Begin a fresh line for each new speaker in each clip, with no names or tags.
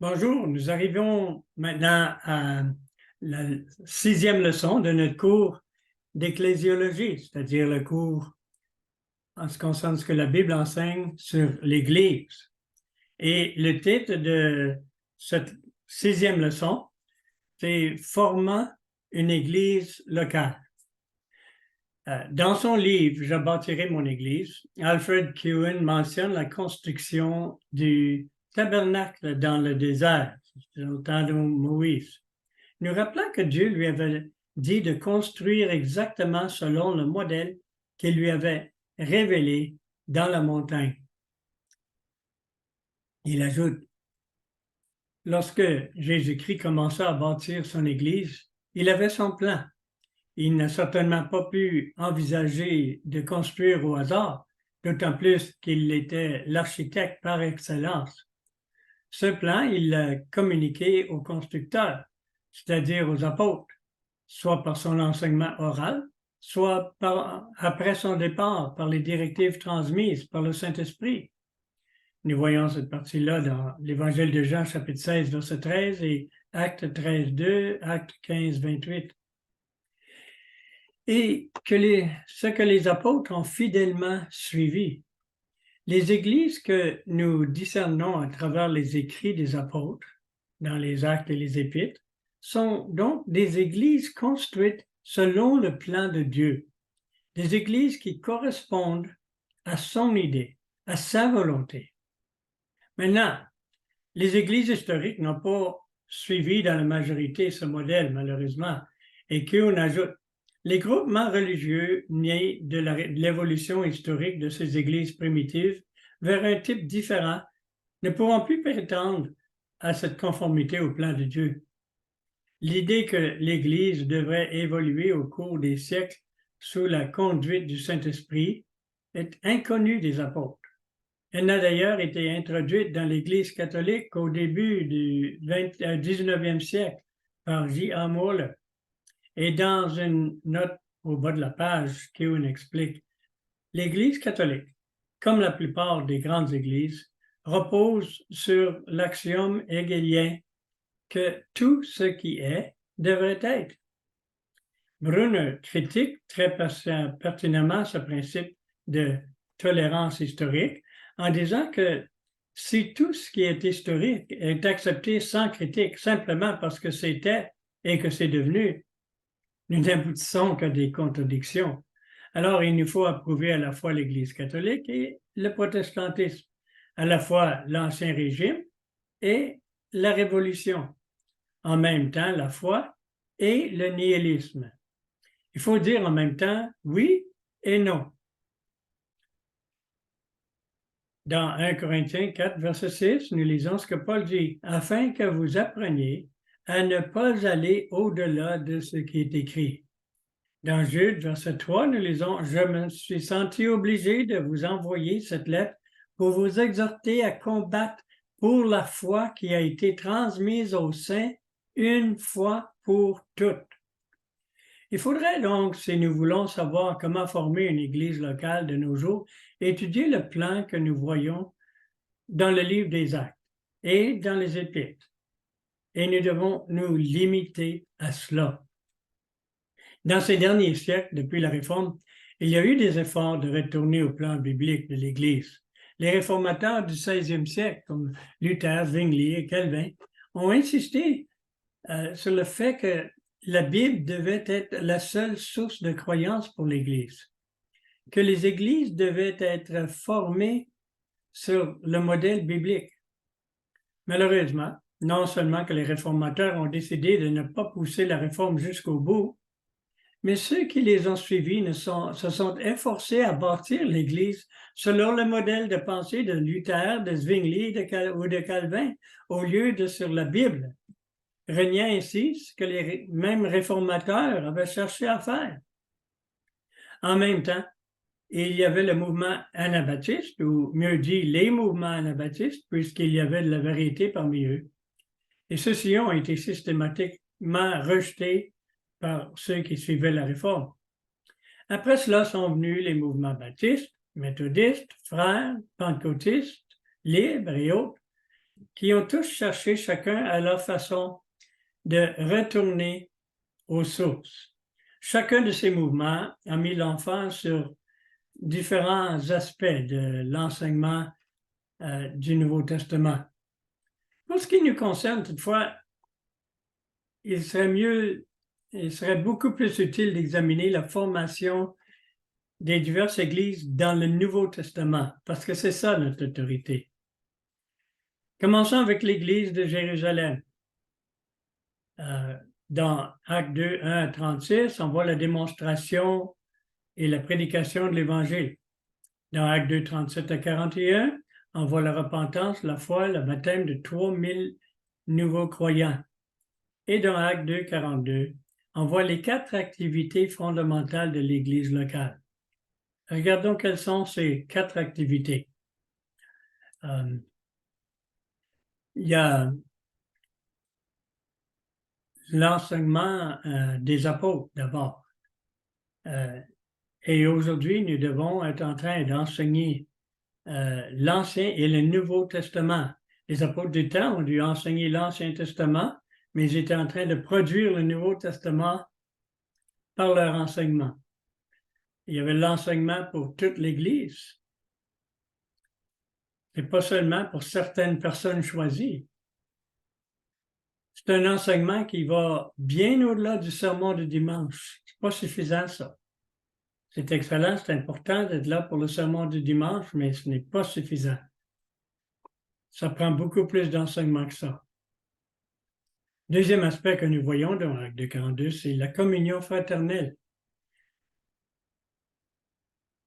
Bonjour, nous arrivons maintenant à la sixième leçon de notre cours d'ecclésiologie, c'est-à-dire le cours en ce qui concerne ce que la Bible enseigne sur l'Église. Et le titre de cette sixième leçon, c'est « Formant une Église locale ». Dans son livre « Je bâtirai mon Église », Alfred Kewen mentionne la construction du tabernacle dans le désert, dans le temps de Moïse, nous rappelant que Dieu lui avait dit de construire exactement selon le modèle qu'il lui avait révélé dans la montagne. Il ajoute, lorsque Jésus-Christ commença à bâtir son Église, il avait son plan. Il n'a certainement pas pu envisager de construire au hasard, d'autant plus qu'il était l'architecte par excellence. Ce plan, il l'a communiqué aux constructeurs, c'est-à-dire aux apôtres, soit par son enseignement oral, soit après son départ, par les directives transmises par le Saint-Esprit. Nous voyons cette partie-là dans l'Évangile de Jean, chapitre 16, verset 13, et Acte 13, 2, Acte 15, 28. Et ce que les apôtres ont fidèlement suivi. Les églises que nous discernons à travers les écrits des apôtres, dans les actes et les épîtres, sont donc des églises construites selon le plan de Dieu, des églises qui correspondent à son idée, à sa volonté. Maintenant, les églises historiques n'ont pas suivi dans la majorité ce modèle, malheureusement, et qu'on ajoute les groupements religieux nés de l'évolution historique de ces églises primitives vers un type différent ne pourront plus prétendre à cette conformité au plan de Dieu. L'idée que l'Église devrait évoluer au cours des siècles sous la conduite du Saint-Esprit est inconnue des apôtres. Elle n'a d'ailleurs été introduite dans l'Église catholique qu'au début du 19e siècle par J.A. Moeller. Et dans une note au bas de la page, Kewen explique, l'Église catholique, comme la plupart des grandes églises, repose sur l'axiome hegelien que tout ce qui est devrait être. Brunner critique très pertinemment ce principe de tolérance historique en disant que si tout ce qui est historique est accepté sans critique, simplement parce que c'était et que c'est devenu, nous n'aboutissons qu'à des contradictions. Alors, il nous faut approuver à la fois l'Église catholique et le protestantisme, à la fois l'Ancien Régime et la Révolution, en même temps la foi et le nihilisme. Il faut dire en même temps oui et non. Dans 1 Corinthiens 4, verset 6, nous lisons ce que Paul dit, « Afin que vous appreniez à ne pas aller au-delà de ce qui est écrit. » Dans Jude, verset 3, nous lisons « Je me suis senti obligé de vous envoyer cette lettre pour vous exhorter à combattre pour la foi qui a été transmise aux saints une fois pour toutes. » Il faudrait donc, si nous voulons savoir comment former une église locale de nos jours, étudier le plan que nous voyons dans le livre des Actes et dans les Épîtres. Et nous devons nous limiter à cela. Dans ces derniers siècles, depuis la Réforme, il y a eu des efforts de retourner au plan biblique de l'Église. Les réformateurs du 16e siècle, comme Luther, Zwingli et Calvin, ont insisté sur le fait que la Bible devait être la seule source de croyance pour l'Église, que les Églises devaient être formées sur le modèle biblique. Malheureusement, non seulement que les réformateurs ont décidé de ne pas pousser la réforme jusqu'au bout, mais ceux qui les ont suivis se sont efforcés à bâtir l'Église selon le modèle de pensée de Luther, de Zwingli ou de Calvin, au lieu de sur la Bible, reniant ainsi ce que les mêmes réformateurs avaient cherché à faire. En même temps, il y avait le mouvement anabaptiste, ou mieux dit, les mouvements anabaptistes, puisqu'il y avait de la vérité parmi eux. Et ceux-ci ont été systématiquement rejetés par ceux qui suivaient la réforme. Après cela sont venus les mouvements baptistes, méthodistes, frères, pentecôtistes, libres et autres. qui ont tous cherché chacun à leur façon de retourner aux sources. Chacun de ces mouvements a mis l'emphase sur différents aspects de l'enseignement du Nouveau Testament. Pour ce qui nous concerne, toutefois, il serait beaucoup plus utile d'examiner la formation des diverses églises dans le Nouveau Testament, parce que c'est ça notre autorité. Commençons avec l'Église de Jérusalem. Dans Actes 2, 1 à 36, on voit la démonstration et la prédication de l'Évangile. Dans Actes 2, 37 à 41, on voit la repentance, la foi, le baptême de 3000 nouveaux croyants. Et dans Actes 2, 42, on voit les 4 activités fondamentales de l'Église locale. Regardons quelles sont ces 4 activités. Il y a l'enseignement des apôtres d'abord. Et aujourd'hui, nous devons être en train d'enseigner l'Ancien et le Nouveau Testament. Les apôtres du temps ont dû enseigner l'Ancien Testament, mais ils étaient en train de produire le Nouveau Testament par leur enseignement. Il y avait l'enseignement pour toute l'Église. Et pas seulement pour certaines personnes choisies. C'est un enseignement qui va bien au-delà du sermon du dimanche. C'est pas suffisant, ça. C'est excellent, c'est important d'être là pour le sermon du dimanche, mais ce n'est pas suffisant. Ça prend beaucoup plus d'enseignement que ça. Deuxième aspect que nous voyons dans Acte 2, 42, c'est la communion fraternelle.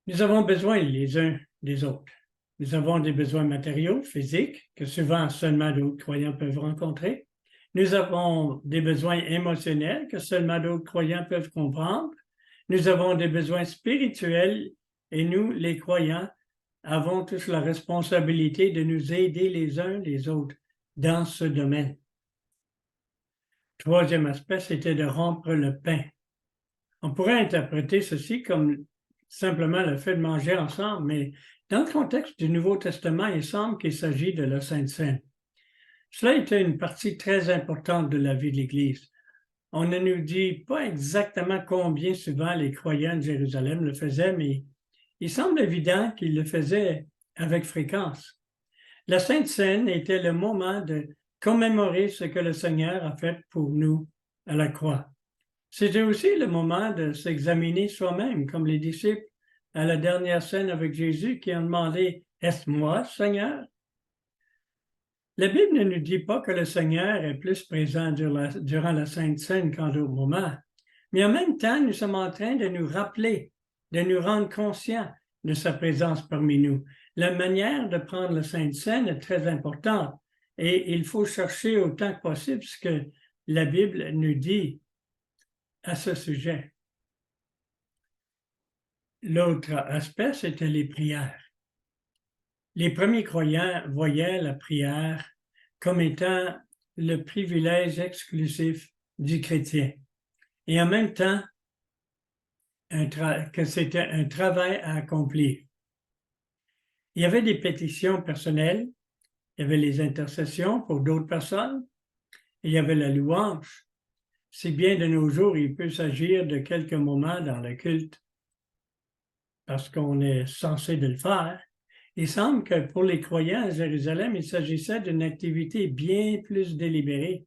Nous avons besoin les uns des autres. Nous avons des besoins matériaux, physiques, que souvent seulement d'autres croyants peuvent rencontrer. Nous avons des besoins émotionnels que seulement d'autres croyants peuvent comprendre. Nous avons des besoins spirituels et nous, les croyants, avons tous la responsabilité de nous aider les uns les autres dans ce domaine. Troisième aspect, c'était de rompre le pain. On pourrait interpréter ceci comme simplement le fait de manger ensemble, mais dans le contexte du Nouveau Testament, il semble qu'il s'agit de la Sainte Seine. Cela était une partie très importante de la vie de l'Église. On ne nous dit pas exactement combien souvent les croyants de Jérusalem le faisaient, mais il semble évident qu'ils le faisaient avec fréquence. La Sainte Seine était le moment de commémorer ce que le Seigneur a fait pour nous à la croix. C'était aussi le moment de s'examiner soi-même, comme les disciples à la dernière scène avec Jésus qui ont demandé « Est-ce moi, Seigneur? » La Bible ne nous dit pas que le Seigneur est plus présent durant la Sainte Seine qu'en d'autres moments, mais en même temps, nous sommes en train de nous rappeler, de nous rendre conscients de sa présence parmi nous. La manière de prendre la Sainte Seine est très importante et il faut chercher autant que possible ce que la Bible nous dit à ce sujet. L'autre aspect, c'était les prières. Les premiers croyants voyaient la prière comme étant le privilège exclusif du chrétien. Et en même temps, que c'était un travail à accomplir. Il y avait des pétitions personnelles, il y avait les intercessions pour d'autres personnes, et il y avait la louange. Si bien de nos jours, il peut s'agir de quelques moments dans le culte, parce qu'on est censé de le faire. Il semble que pour les croyants à Jérusalem, il s'agissait d'une activité bien plus délibérée.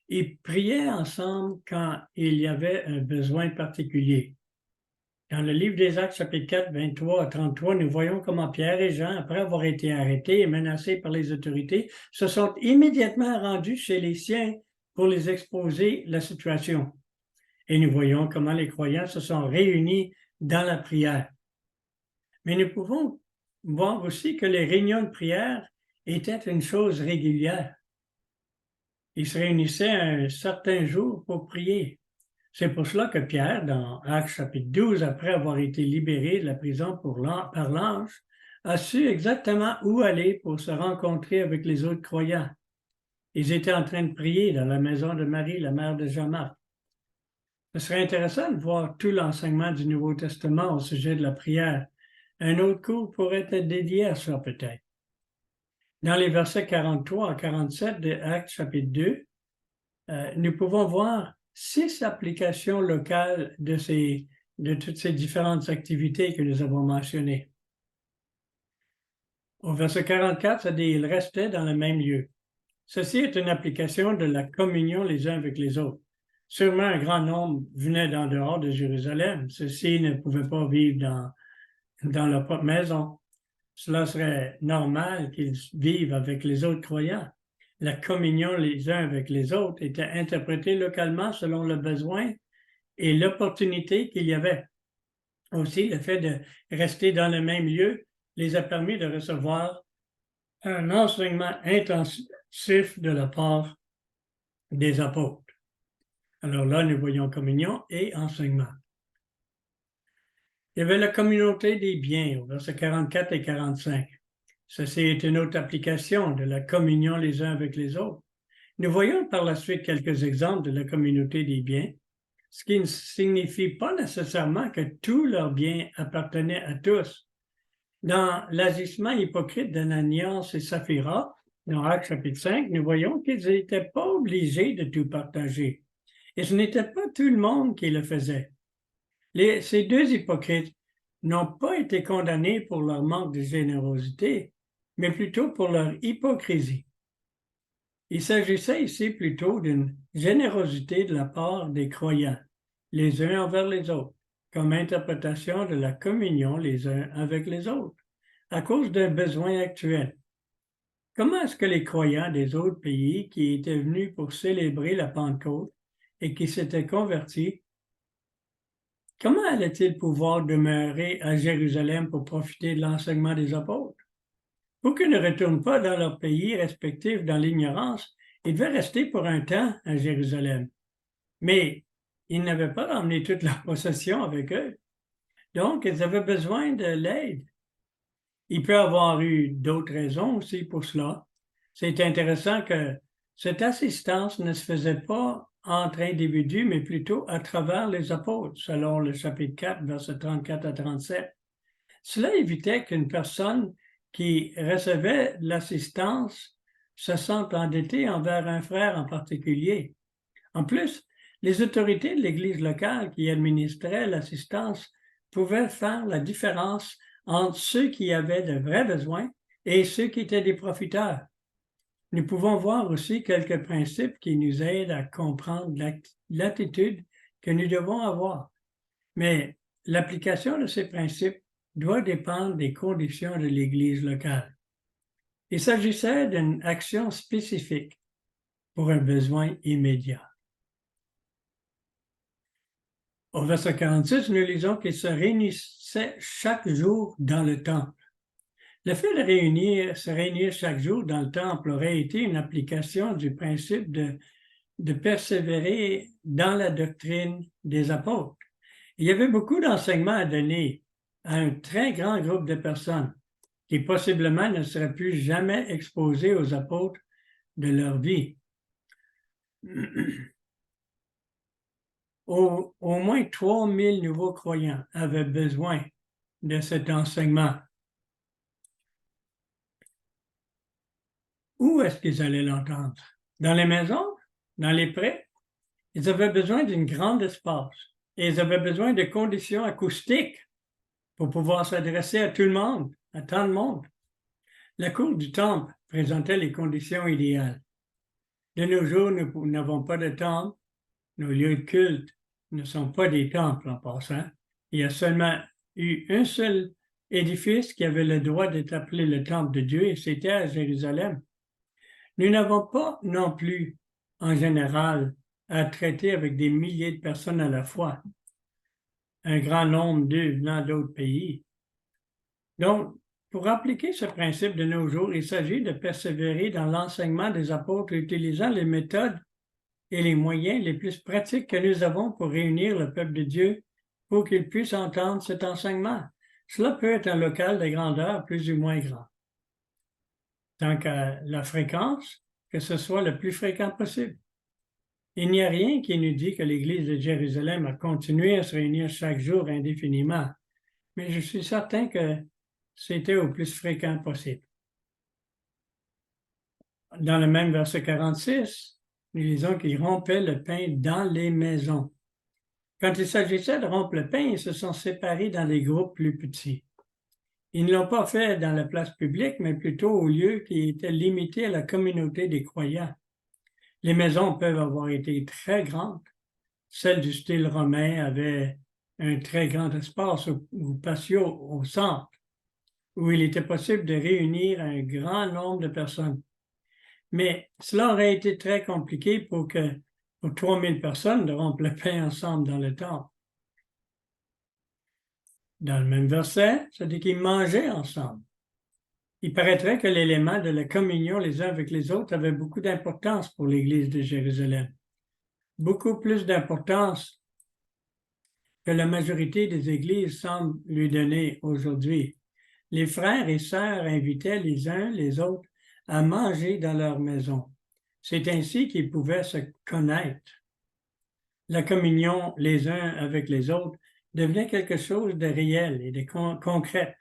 Ils priaient ensemble quand il y avait un besoin particulier. Dans le livre des Actes, chapitre 4, 23 à 33, nous voyons comment Pierre et Jean, après avoir été arrêtés et menacés par les autorités, se sont immédiatement rendus chez les siens pour les exposer la situation. Et nous voyons comment les croyants se sont réunis dans la prière. Mais nous pouvons voir aussi que les réunions de prière étaient une chose régulière. Ils se réunissaient un certain jour pour prier. C'est pour cela que Pierre, dans Actes chapitre 12, après avoir été libéré de la prison par l'ange, a su exactement où aller pour se rencontrer avec les autres croyants. Ils étaient en train de prier dans la maison de Marie, la mère de Jean-Marc. Ce serait intéressant de voir tout l'enseignement du Nouveau Testament au sujet de la prière. Un autre cours pourrait être dédié à ça peut-être.
Dans les versets 43 à 47 de Actes chapitre 2, nous pouvons voir 6 applications locales de toutes ces différentes activités que nous avons mentionnées. Au verset 44, ça dit « Ils restaient dans le même lieu ». Ceci est une application de la communion les uns avec les autres. Sûrement un grand nombre venait d'en dehors de Jérusalem. Ceux-ci ne pouvaient pas vivre dans leur propre maison. Cela serait normal qu'ils vivent avec les autres croyants. La communion les uns avec les autres était interprétée localement selon le besoin et l'opportunité qu'il y avait. Aussi, le fait de rester dans le même lieu les a permis de recevoir un enseignement intensif de la part des apôtres. Alors là, nous voyons communion et enseignement. Il y avait la communauté des biens, au verset 44 et 45. Ceci est une autre application de la communion les uns avec les autres. Nous voyons par la suite quelques exemples de la communauté des biens, ce qui ne signifie pas nécessairement que tous leurs biens appartenaient à tous. Dans l'agissement hypocrite d'Ananias et Saphira, dans Actes chapitre 5, nous voyons qu'ils n'étaient pas obligés de tout partager. Et ce n'était pas tout le monde qui le faisait. Ces deux hypocrites n'ont pas été condamnés pour leur manque de générosité, mais plutôt pour leur hypocrisie. Il s'agissait ici plutôt d'une générosité de la part des croyants, les uns envers les autres, comme interprétation de la communion les uns avec les autres, à cause d'un besoin actuel. Comment est-ce que les croyants des autres pays qui étaient venus pour célébrer la Pentecôte et qui s'étaient convertis, comment allaient-ils pouvoir demeurer à Jérusalem pour profiter de l'enseignement des apôtres? Pour qu'ils ne retournent pas dans leur pays respectif dans l'ignorance, ils devaient rester pour un temps à Jérusalem. Mais ils n'avaient pas ramené toute leur possession avec eux. Donc, ils avaient besoin de l'aide. Il peut y avoir eu d'autres raisons aussi pour cela. C'est intéressant que cette assistance ne se faisait pas entre individus, mais plutôt à travers les apôtres, selon le chapitre 4, versets 34 à 37. Cela évitait qu'une personne qui recevait l'assistance se sente endettée envers un frère en particulier. En plus, les autorités de l'Église locale qui administraient l'assistance pouvaient faire la différence entre ceux qui avaient de vrais besoins et ceux qui étaient des profiteurs. Nous pouvons voir aussi quelques principes qui nous aident à comprendre l'attitude que nous devons avoir. Mais l'application de ces principes doit dépendre des conditions de l'Église locale. Il s'agissait d'une action spécifique pour un besoin immédiat. Au verset 46, nous lisons qu'ils se réunissaient chaque jour dans le temple. Le fait de se réunir chaque jour dans le temple aurait été une application du principe de persévérer dans la doctrine des apôtres. Il y avait beaucoup d'enseignements à donner à un très grand groupe de personnes qui possiblement ne seraient plus jamais exposés aux apôtres de leur vie. Au moins 3000 nouveaux croyants avaient besoin de cet enseignement. Où est-ce qu'ils allaient l'entendre? Dans les maisons? Dans les prés? Ils avaient besoin d'un grand espace et ils avaient besoin de conditions acoustiques pour pouvoir s'adresser à tout le monde, à tant de monde. La cour du temple présentait les conditions idéales. De nos jours, nous n'avons pas de temple. Nos lieux de culte ne sont pas des temples en passant. Il y a seulement eu un seul édifice qui avait le droit d'être appelé le temple de Dieu et c'était à Jérusalem. Nous n'avons pas non plus, en général, à traiter avec des milliers de personnes à la fois, un grand nombre d'eux venant d'autres pays. Donc, pour appliquer ce principe de nos jours, il s'agit de persévérer dans l'enseignement des apôtres utilisant les méthodes et les moyens les plus pratiques que nous avons pour réunir le peuple de Dieu pour qu'il puisse entendre cet enseignement. Cela peut être un local de grandeur plus ou moins grand. Tant qu'à la fréquence, que ce soit le plus fréquent possible. Il n'y a rien qui nous dit que l'Église de Jérusalem a continué à se réunir chaque jour indéfiniment, mais je suis certain que c'était au plus fréquent possible.
Dans le même verset 46, nous lisons qu'ils rompaient le pain dans les maisons. Quand il s'agissait de rompre le pain, ils se sont séparés dans des groupes plus petits. Ils ne l'ont pas fait dans la place publique, mais plutôt au lieu qui était limité à la communauté des croyants. Les maisons peuvent avoir été très grandes. Celle du style romain avait un très grand espace ou patio au centre, où il était possible de réunir un grand nombre de personnes. Mais cela aurait été très compliqué pour 3000 personnes de rompre le pain ensemble dans le temple. Dans le même verset, ça dit qu'ils mangeaient ensemble. Il paraîtrait que l'élément de la communion les uns avec les autres avait beaucoup d'importance pour l'Église de Jérusalem. Beaucoup plus d'importance que la majorité des églises semblent lui donner aujourd'hui. Les frères et sœurs invitaient les uns les autres à manger dans leur maison. C'est ainsi qu'ils pouvaient se connaître. La communion les uns avec les autres devenait quelque chose de réel et de concret.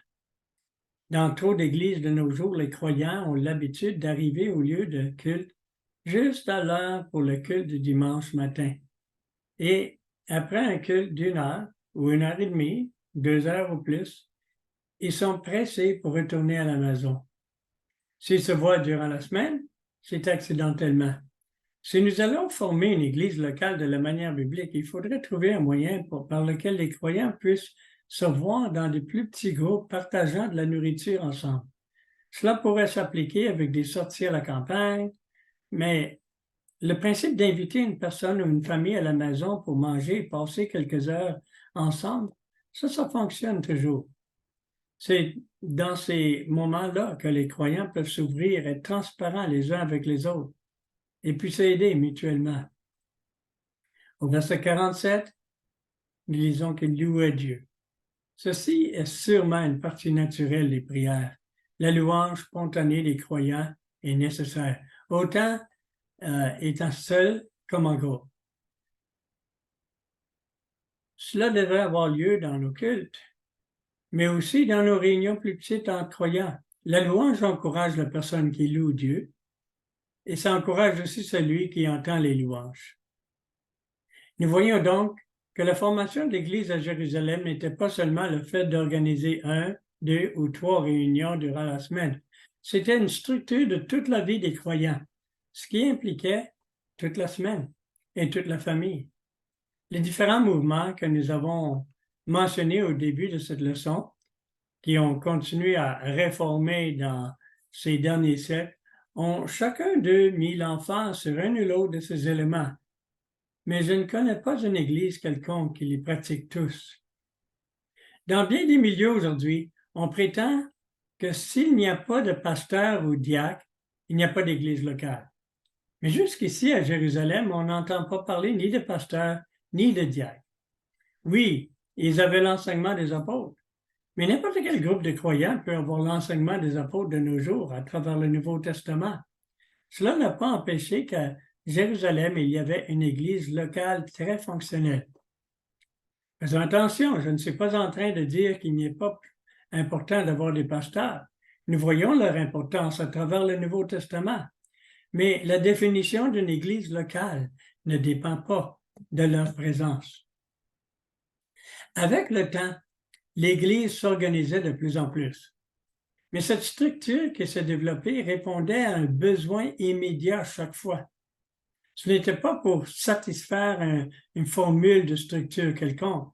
Dans trop d'églises de nos jours, les croyants ont l'habitude d'arriver au lieu de culte juste à l'heure pour le culte du dimanche matin. Et après un culte d'1 heure ou 1 heure et demie, 2 heures ou plus, ils sont pressés pour retourner à la maison. S'ils se voient durant la semaine, c'est accidentellement. Si nous allons former une église locale de la manière biblique, il faudrait trouver un moyen par lequel les croyants puissent se voir dans de plus petits groupes partageant de la nourriture ensemble. Cela pourrait s'appliquer avec des sorties à la campagne, mais le principe d'inviter une personne ou une famille à la maison pour manger et passer quelques heures ensemble, ça fonctionne toujours. C'est dans ces moments-là que les croyants peuvent s'ouvrir, être transparents les uns avec les autres et puis s'aider mutuellement. Au verset 47, nous lisons qu'il louait Dieu. Ceci est sûrement une partie naturelle des prières. La louange spontanée des croyants est nécessaire, autant étant seul comme en groupe. Cela devrait avoir lieu dans nos cultes, mais aussi dans nos réunions plus petites entre croyants. La louange encourage la personne qui loue Dieu et ça encourage aussi celui qui entend les louanges. Nous voyons donc que la formation de l'Église à Jérusalem n'était pas seulement le fait d'organiser 1, 2 ou 3 réunions durant la semaine. C'était une structure de toute la vie des croyants, ce qui impliquait toute la semaine et toute la famille. Les différents mouvements que nous avons mentionnés au début de cette leçon, qui ont continué à réformer dans ces derniers siècles, ont chacun d'eux mis l'emphase sur un ou l'autre de ces éléments. Mais je ne connais pas une église quelconque qui les pratique tous. Dans bien des milieux aujourd'hui, on prétend que s'il n'y a pas de pasteur ou diacre, il n'y a pas d'église locale. Mais jusqu'ici, à Jérusalem, on n'entend pas parler ni de pasteur, ni de diacre. Oui, ils avaient l'enseignement des apôtres, mais n'importe quel groupe de croyants peut avoir l'enseignement des apôtres de nos jours à travers le Nouveau Testament. Cela n'a pas empêché qu'à Jérusalem, il y avait une église locale très fonctionnelle. Faisons attention, je ne suis pas en train de dire qu'il n'est pas important d'avoir des pasteurs. Nous voyons leur importance à travers le Nouveau Testament. Mais la définition d'une église locale ne dépend pas de leur présence. Avec le temps, l'Église s'organisait de plus en plus. Mais cette structure qui s'est développée répondait à un besoin immédiat chaque fois. Ce n'était pas pour satisfaire une formule de structure quelconque.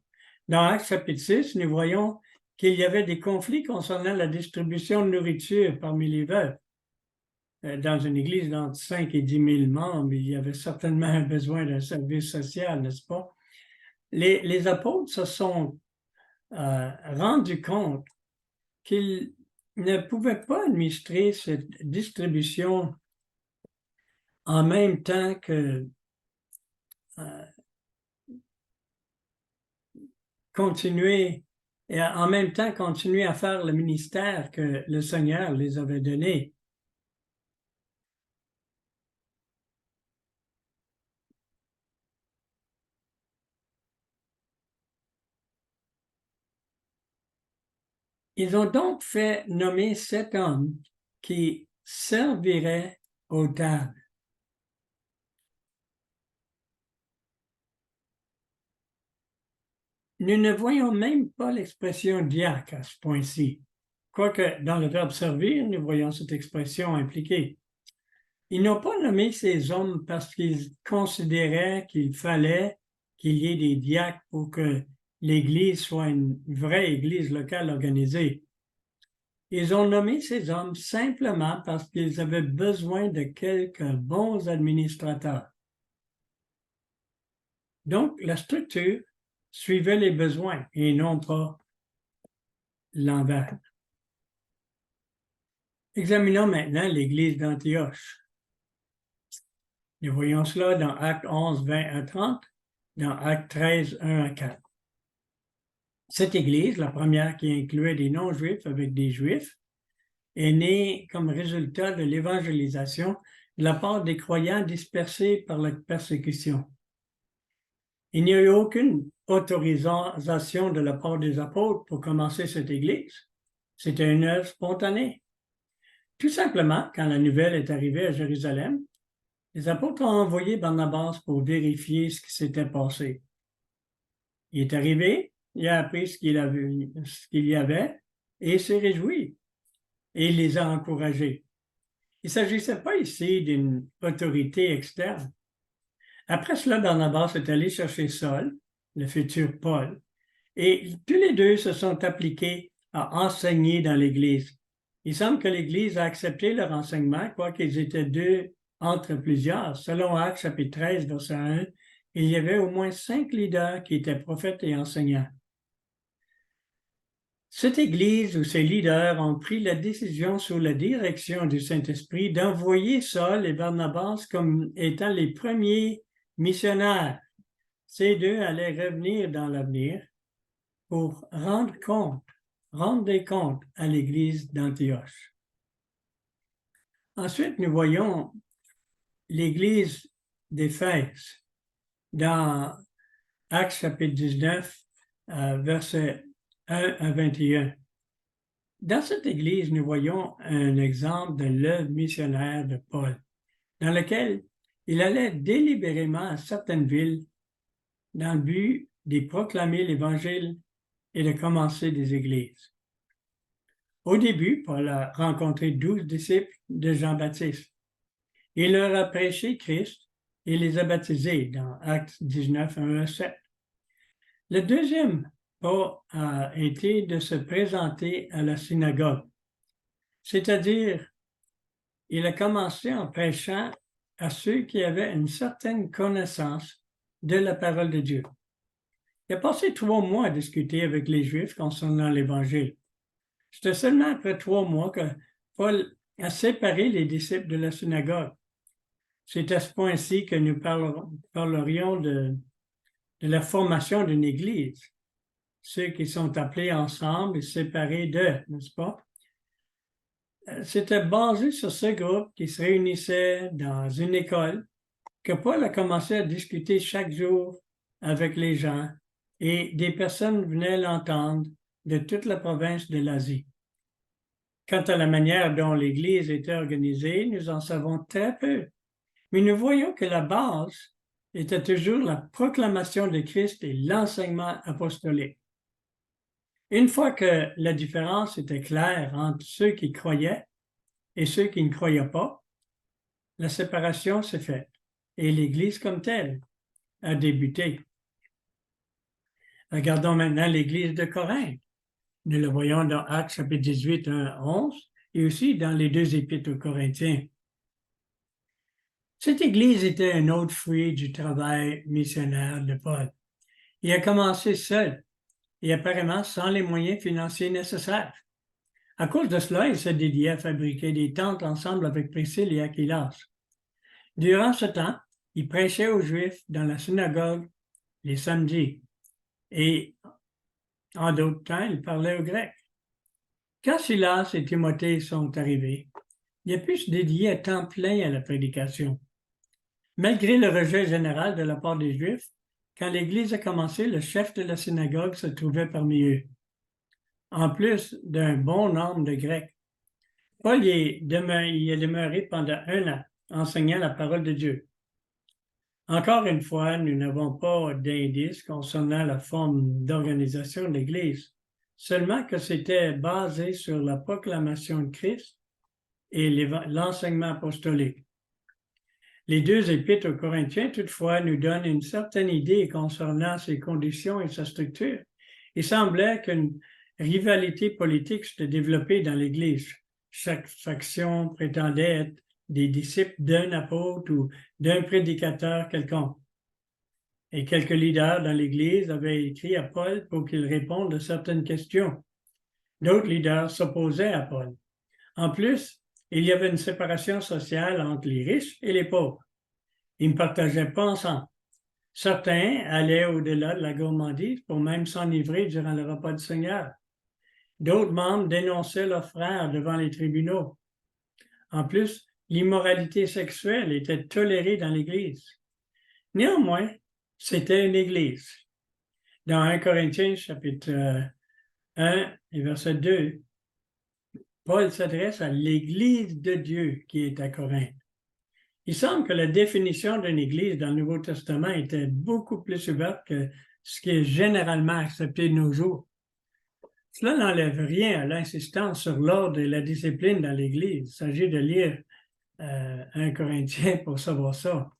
Dans Actes chapitre 6, nous voyons qu'il y avait des conflits concernant la distribution de nourriture parmi les veuves. Dans une église d'entre 5 et 10 000 membres, il y avait certainement un besoin d'un service social, n'est-ce pas? Les apôtres se sont rendus compte qu'ils ne pouvaient pas administrer cette distribution en même temps que continuer à faire le ministère que le Seigneur les avait donné. Ils ont donc fait nommer 7 hommes qui serviraient aux tables. Nous ne voyons même pas l'expression diacre à ce point-ci, quoique dans le verbe servir, nous voyons cette expression impliquée. Ils n'ont pas nommé ces hommes parce qu'ils considéraient qu'il fallait qu'il y ait des diacres pour que l'Église soit une vraie Église locale organisée. Ils ont nommé ces hommes simplement parce qu'ils avaient besoin de quelques bons administrateurs. Donc, la structure suivait les besoins et non pas l'envers. Examinons maintenant l'Église d'Antioche. Nous voyons cela dans Actes 11, 20 à 30, dans Actes 13, 1 à 4. Cette Église, la première qui incluait des non-juifs avec des juifs, est née comme résultat de l'évangélisation de la part des croyants dispersés par la persécution. Il n'y a eu aucune autorisation de la part des apôtres pour commencer cette Église. C'était une œuvre spontanée. Tout simplement, quand la nouvelle est arrivée à Jérusalem, les apôtres ont envoyé Barnabas pour vérifier ce qui s'était passé. Il est arrivé, il a appris ce qu'il y avait et s'est réjoui. Et il les a encouragés. Il ne s'agissait pas ici d'une autorité externe. Après cela, Barnabas est allé chercher Saul, le futur Paul, et tous les deux se sont appliqués à enseigner dans l'Église. Il semble que l'Église a accepté leur enseignement, quoiqu'ils étaient deux entre plusieurs. Selon Actes chapitre 13, verset 1, il y avait au moins 5 leaders qui étaient prophètes et enseignants. Cette Église ou ses leaders ont pris la décision sous la direction du Saint-Esprit d'envoyer Saul et Barnabas comme étant les premiers missionnaires. Ces deux allaient revenir dans l'avenir pour rendre des comptes à l'Église d'Antioche. Ensuite, nous voyons l'Église d'Éphèse dans Actes chapitre 19, versets 1 à 21. Dans cette Église, nous voyons un exemple de l'œuvre missionnaire de Paul, dans lequel il allait délibérément à certaines villes dans le but de proclamer l'Évangile et de commencer des églises. Au début, Paul a rencontré 12 disciples de Jean-Baptiste. Il leur a prêché Christ et les a baptisés dans Actes 19, 1 à 7. Le deuxième pas a été de se présenter à la synagogue, c'est-à-dire il a commencé en prêchant à ceux qui avaient une certaine connaissance de la parole de Dieu. Il a passé 3 mois à discuter avec les Juifs concernant l'Évangile. C'était seulement après 3 mois que Paul a séparé les disciples de la synagogue. C'est à ce point-ci que nous parlerions de la formation d'une Église. Ceux qui sont appelés ensemble et séparés d'eux, n'est-ce pas? C'était basé sur ce groupe qui se réunissait dans une école que Paul a commencé à discuter chaque jour avec les gens et des personnes venaient l'entendre de toute la province de l'Asie. Quant à la manière dont l'Église était organisée, nous en savons très peu. Mais nous voyons que la base était toujours la proclamation de Christ et l'enseignement apostolique. Une fois que la différence était claire entre ceux qui croyaient et ceux qui ne croyaient pas, la séparation s'est faite et l'Église comme telle a débuté. Regardons maintenant l'Église de Corinthe. Nous le voyons dans Actes chapitre 18, 1 à 11 et aussi dans les 2 épîtres aux Corinthiens. Cette Église était un autre fruit du travail missionnaire de Paul. Il a commencé seul et apparemment sans les moyens financiers nécessaires. À cause de cela, il s'est dédié à fabriquer des tentes ensemble avec Priscille et Aquilas. Durant ce temps, il prêchait aux Juifs dans la synagogue les samedis et en d'autres temps, il parlait aux Grecs. Quand Silas et Timothée sont arrivés, il a pu se dédier à temps plein à la prédication. Malgré le rejet général de la part des Juifs, quand l'Église a commencé, le chef de la synagogue se trouvait parmi eux, en plus d'un bon nombre de Grecs. Paul y est demeuré pendant 1 an enseignant la parole de Dieu. Encore une fois, nous n'avons pas d'indice concernant la forme d'organisation de l'Église, seulement que c'était basé sur la proclamation de Christ et l'enseignement apostolique. Les deux épîtres aux Corinthiens, toutefois, nous donnent une certaine idée concernant ses conditions et sa structure. Il semblait qu'une rivalité politique s'était développée dans l'Église. Chaque faction prétendait être des disciples d'un apôtre ou d'un prédicateur quelconque. Et quelques leaders dans l'Église avaient écrit à Paul pour qu'il réponde à certaines questions. D'autres leaders s'opposaient à Paul. En plus, il y avait une séparation sociale entre les riches et les pauvres. Ils ne partageaient pas ensemble. Certains allaient au-delà de la gourmandise pour même s'enivrer durant le repas du Seigneur. D'autres membres dénonçaient leurs frères devant les tribunaux. En plus, l'immoralité sexuelle était tolérée dans l'Église. Néanmoins, c'était une Église. Dans 1 Corinthiens, chapitre 1 et verset 2, Paul s'adresse à l'Église de Dieu qui est à Corinthe. Il semble que la définition d'une Église dans le Nouveau Testament était beaucoup plus ouverte que ce qui est généralement accepté de nos jours. Cela n'enlève rien à l'insistance sur l'ordre et la discipline dans l'Église. Il s'agit de lire 1 Corinthiens pour savoir ça.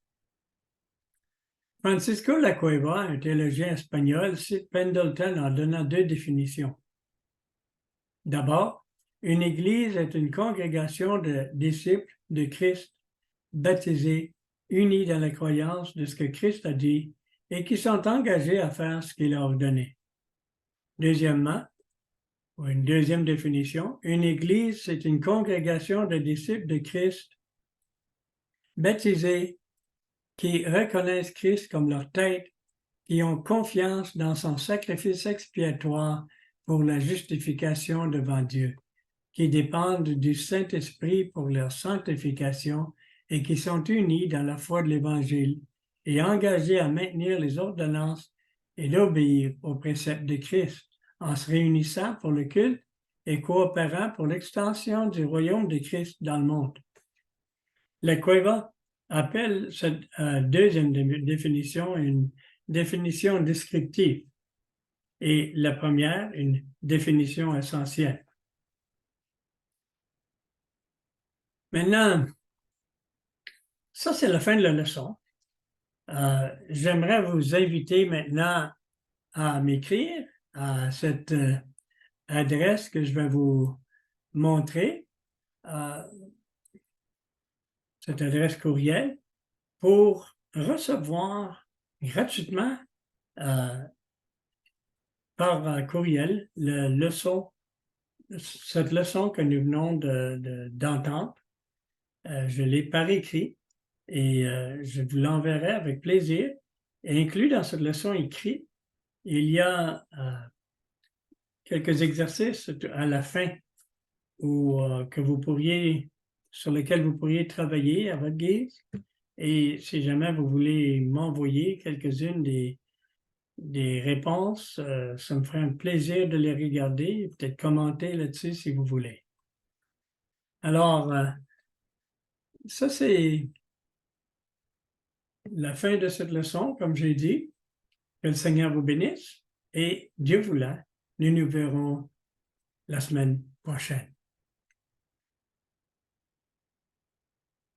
Francisco Lacueva, un théologien espagnol, cite Pendleton en donnant deux définitions. D'abord, une Église est une congrégation de disciples de Christ baptisés, unis dans la croyance de ce que Christ a dit et qui sont engagés à faire ce qu'il a ordonné. Deuxièmement, ou une deuxième définition, une Église, c'est une congrégation de disciples de Christ baptisés qui reconnaissent Christ comme leur tête, qui ont confiance dans son sacrifice expiatoire pour la justification devant Dieu, qui dépendent du Saint-Esprit pour leur sanctification et qui sont unis dans la foi de l'Évangile et engagés à maintenir les ordonnances et d'obéir aux préceptes de Christ en se réunissant pour le culte et coopérant pour l'extension du royaume de Christ dans le monde. Lacueva appelle cette deuxième définition une définition descriptive et la première une définition essentielle. Maintenant, ça c'est la fin de la leçon. J'aimerais vous inviter maintenant à m'écrire à cette adresse que je vais vous montrer, cette adresse courriel, pour recevoir gratuitement par courriel cette leçon que nous venons d'entendre. Je l'ai par écrit et je vous l'enverrai avec plaisir. Et inclus dans cette leçon écrite, il y a quelques exercices à la fin sur lesquels vous pourriez travailler à votre guise. Et si jamais vous voulez m'envoyer quelques-unes des réponses, ça me ferait un plaisir de les regarder et peut-être commenter là-dessus si vous voulez. Alors, ça c'est la fin de cette leçon, comme j'ai dit. Que le Seigneur vous bénisse et Dieu voulant, nous nous verrons la semaine prochaine.